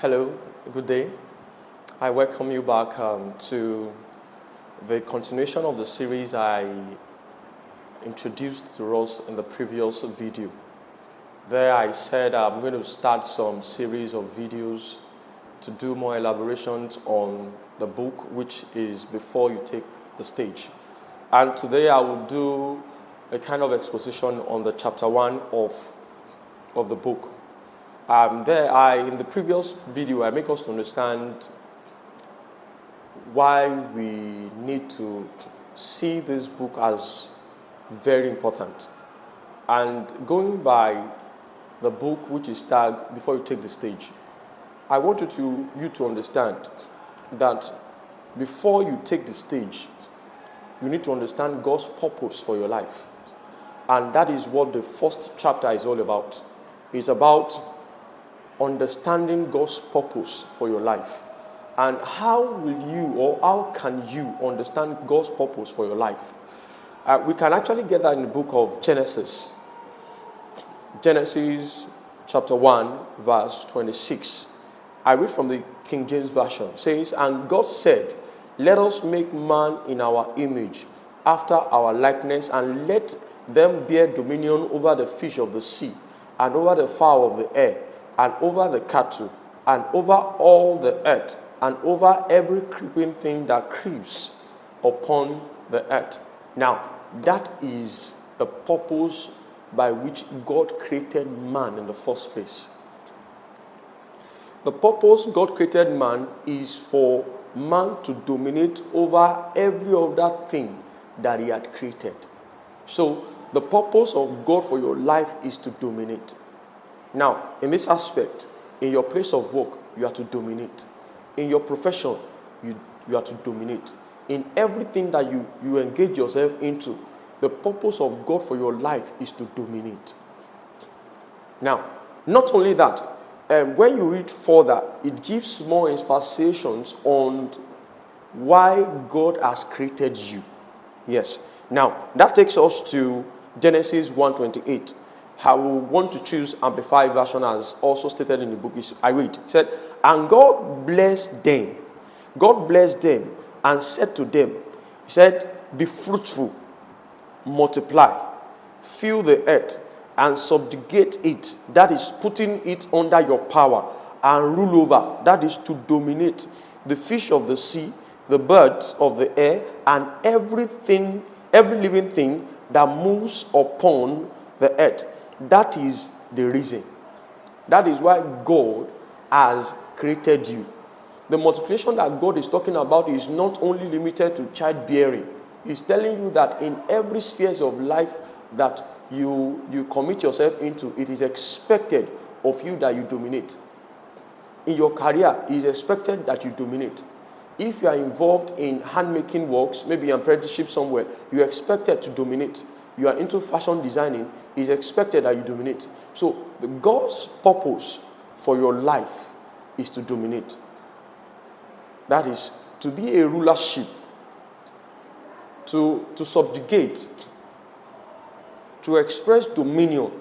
Hello, good day. I welcome you back to the continuation of the series I introduced to us in the previous video. There I said I'm going to start some series of videos to do more elaborations on the book, which is Before You Take the Stage. And today I will do a kind of exposition on the chapter 1 of the book. In the previous video, I make us to understand why we need to see this book as very important. And going by the book, which is tagged Before You Take the Stage, I want you to understand that before you take the stage, you need to understand God's purpose for your life. And that is what the first chapter is all about. It's about understanding God's purpose for your life. And how can you understand God's purpose for your life? We can actually get that in the book of Genesis. Genesis chapter 1 verse 26. I read from the King James Version. It says, "And God said, let us make man in our image, after our likeness, and let them bear dominion over the fish of the sea, and over the fowl of the air, and over the cattle, and over all the earth, and over every creeping thing that creeps upon the earth." Now, that is the purpose by which God created man in the first place. The purpose God created man is for man to dominate over every other thing that he had created. So, the purpose of God for your life is to dominate. Now, in this aspect, in your place of work, you are to dominate. In your profession, you are to dominate. In everything that you engage yourself into, the purpose of God for your life is to dominate. Now, not only that, when you read further, it gives more inspirations on why God has created you. Yes. Now, that takes us to Genesis 1:28. I will want to choose Amplified Version as also stated in the book. I read. It said, "And God blessed them. God blessed them and said to them," he said, "Be fruitful, multiply, fill the earth, and subjugate it," that is putting it under your power, "and rule over," that is to dominate, "the fish of the sea, the birds of the air, and every living thing that moves upon the earth." That is the reason. That is why God has created you. The multiplication that God is talking about is not only limited to childbearing. He's telling you that in every sphere of life that you commit yourself into, it is expected of you that you dominate. In your career, it is expected that you dominate. If you are involved in handmaking works, maybe an apprenticeship somewhere, you are expected to dominate. You are into fashion designing, it is expected that you dominate. So God's purpose for your life is to dominate. That is to be a rulership, to subjugate, to express dominion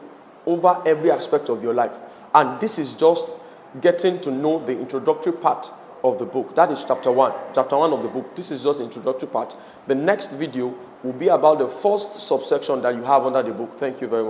over every aspect of your life. And this is just getting to know the introductory part of the book. That is chapter 1 of the book. This is just the introductory part. The next video will be about the first subsection that you have under the book. Thank you very much.